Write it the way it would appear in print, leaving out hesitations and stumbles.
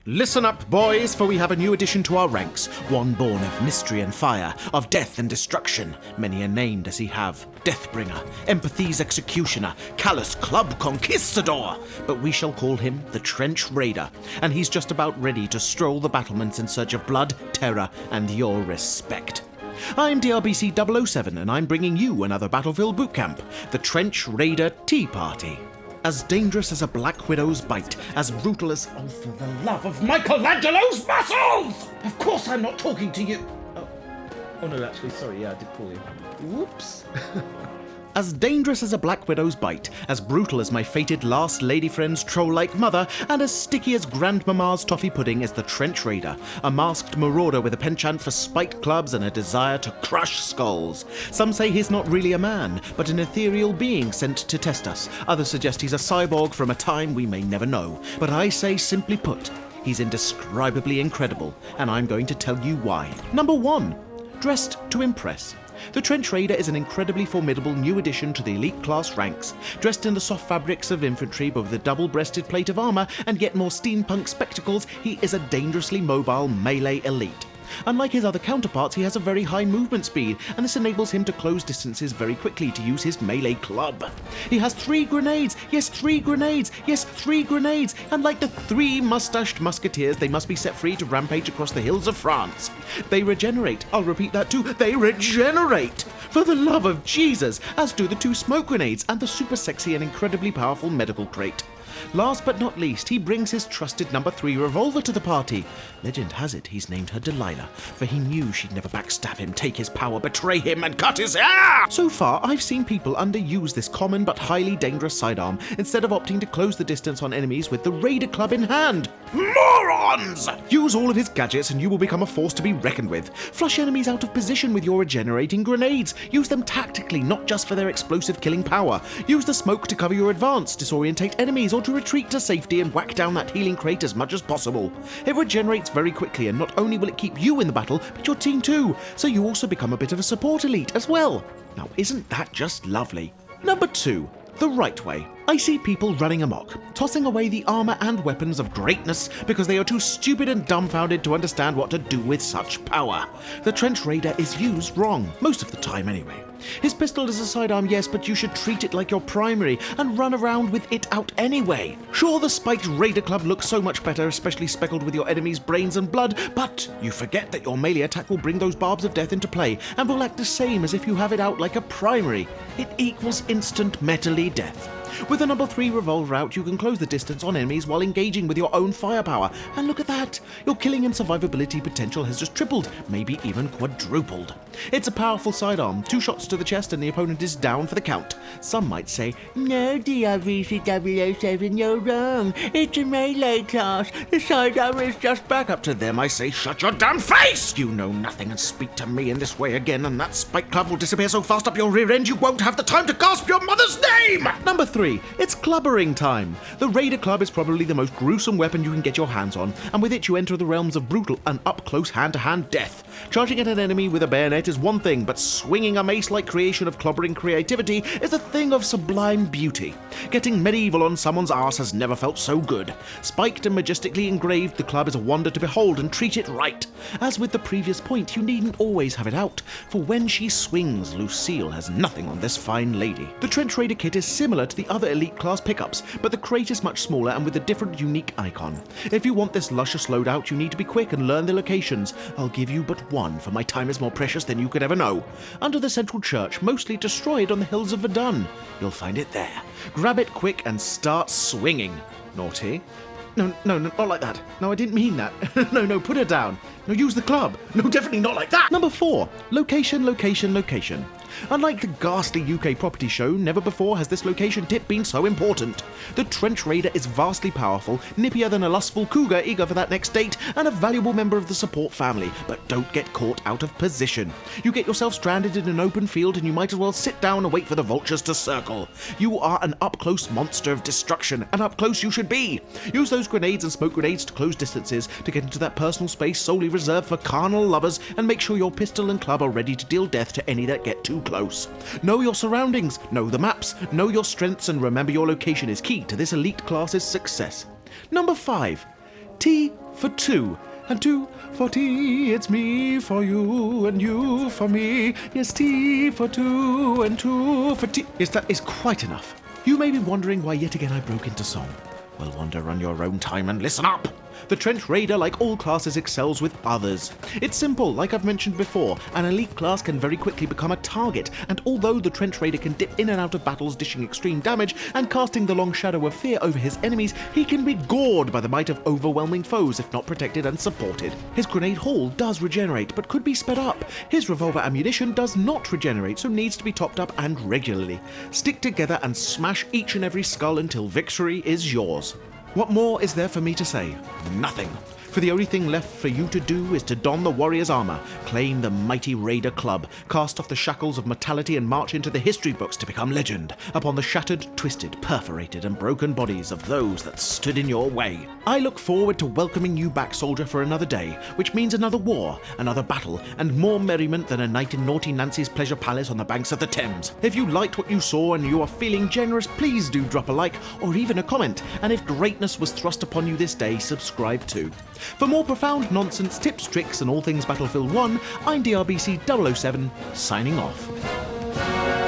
Listen up, boys, for we have a new addition to our ranks, one born of mystery and fire, of death and destruction. Many a name does he have: Deathbringer, Empathy's Executioner, Callous Club Conquistador. But we shall call him the Trench Raider, and he's just about ready to stroll the battlements in search of blood, terror, and your respect. I'm DRBC 007, and I'm bringing you another Battlefield Bootcamp, the Trench Raider Tea Party. As dangerous as a Black Widow's bite, as brutal as... Oh, for the love of Michelangelo's muscles! Of course I'm not talking to you! Oh no, actually, sorry, yeah, I did call you. Whoops. As dangerous as a Black Widow's bite, as brutal as my fated last lady friend's troll-like mother, and as sticky as Grandmama's toffee pudding is the Trench Raider, a masked marauder with a penchant for spiked clubs and a desire to crush skulls. Some say he's not really a man, but an ethereal being sent to test us. Others suggest he's a cyborg from a time we may never know. But I say, simply put, he's indescribably incredible, and I'm going to tell you why. Number 1. Dressed to impress. The Trench Raider is an incredibly formidable new addition to the elite class ranks. Dressed in the soft fabrics of infantry but with a double-breasted plate of armour and yet more steampunk spectacles, he is a dangerously mobile melee elite. Unlike his other counterparts, he has a very high movement speed, and this enables him to close distances very quickly to use his melee club. He has 3 grenades, yes 3 grenades, yes 3 grenades, and like the 3 mustached musketeers, they must be set free to rampage across the hills of France. They regenerate, I'll repeat that too, they regenerate! For the love of Jesus, as do the 2 smoke grenades and the super sexy and incredibly powerful medical crate. Last but not least, he brings his trusted number 3 revolver to the party. Legend has it he's named her Delilah, for he knew she'd never backstab him, take his power, betray him, and cut his hair! So far, I've seen people underuse this common but highly dangerous sidearm, instead of opting to close the distance on enemies with the Raider Club in hand. Morons! Use all of his gadgets and you will become a force to be reckoned with. Flush enemies out of position with your regenerating grenades. Use them tactically, not just for their explosive killing power. Use the smoke to cover your advance, disorientate enemies, or to retreat to safety and whack down that healing crate as much as possible. It regenerates very quickly, and not only will it keep you in the battle, but your team too, so you also become a bit of a support elite as well. Now isn't that just lovely? Number 2. The right way. I see people running amok, tossing away the armour and weapons of greatness because they are too stupid and dumbfounded to understand what to do with such power. The Trench Raider is used wrong, most of the time anyway. His pistol is a sidearm, yes, but you should treat it like your primary and run around with it out anyway. Sure, the spiked Raider Club looks so much better, especially speckled with your enemy's brains and blood, but you forget that your melee attack will bring those barbs of death into play and will act the same as if you have it out like a primary. It equals instant metally death. With the number 3 revolver out, you can close the distance on enemies while engaging with your own firepower. And look at that! Your killing and survivability potential has just tripled, maybe even quadrupled. It's a powerful sidearm. 2 shots to the chest and the opponent is down for the count. Some might say, "No, DRBC 007, you're wrong. It's a melee class. The sidearm is just back." Up to them I say, shut your damn face! You know nothing and speak to me in this way again, and that spike club will disappear so fast up your rear end you won't have the time to gasp your mother's name! Number 3. It's Clobbering Time. The Raider Club is probably the most gruesome weapon you can get your hands on, and with it you enter the realms of brutal and up-close hand-to-hand death. Charging at an enemy with a bayonet is one thing, but swinging a mace-like creation of clobbering creativity is a thing of sublime beauty. Getting medieval on someone's ass has never felt so good. Spiked and majestically engraved, the club is a wonder to behold, and treat it right. As with the previous point, you needn't always have it out, for when she swings, Lucille has nothing on this fine lady. The Trench Raider kit is similar to the other elite class pickups, but the crate is much smaller and with a different unique icon. If you want this luscious loadout, you need to be quick and learn the locations. I'll give you but one, for my time is more precious than you could ever know. Under the central church, mostly destroyed on the hills of Verdun. You'll find it there. Grab it quick and start swinging. Naughty. No, not like that. No, I didn't mean that. No, put her down. No, use the club. No, definitely not like that. Number 4. Location, location, location. Unlike the ghastly UK property show, never before has this location tip been so important. The Trench Raider is vastly powerful, nippier than a lustful cougar eager for that next date, and a valuable member of the support family, but don't get caught out of position. You get yourself stranded in an open field and you might as well sit down and wait for the vultures to circle. You are an up-close monster of destruction, and up close you should be. Use those grenades and smoke grenades to close distances, to get into that personal space solely reserved for carnal lovers, and make sure your pistol and club are ready to deal death to any that get too close. Know your surroundings, know the maps, know your strengths, and remember your location is key to this elite class's success. Number 5. T for two. And two for tea, it's me for you and you for me. Yes, T for two and two for tea. Yes, that is quite enough. You may be wondering why yet again I broke into song. Well, wander on your own time and listen up. The Trench Raider, like all classes, excels with others. It's simple, like I've mentioned before. An elite class can very quickly become a target, and although the Trench Raider can dip in and out of battles, dishing extreme damage and casting the long shadow of fear over his enemies, he can be gored by the might of overwhelming foes if not protected and supported. His grenade haul does regenerate, but could be sped up. His revolver ammunition does not regenerate, so needs to be topped up and regularly. Stick together and smash each and every skull until victory is yours. What more is there for me to say? Nothing. For the only thing left for you to do is to don the warrior's armor, claim the mighty Raider Club, cast off the shackles of mortality and march into the history books to become legend, upon the shattered, twisted, perforated and broken bodies of those that stood in your way. I look forward to welcoming you back, soldier, for another day, which means another war, another battle, and more merriment than a night in Naughty Nancy's pleasure palace on the banks of the Thames. If you liked what you saw and you are feeling generous, please do drop a like or even a comment, and if greatness was thrust upon you this day, subscribe too. For more profound nonsense, tips, tricks, and all things Battlefield 1, I'm DRBC 007, signing off.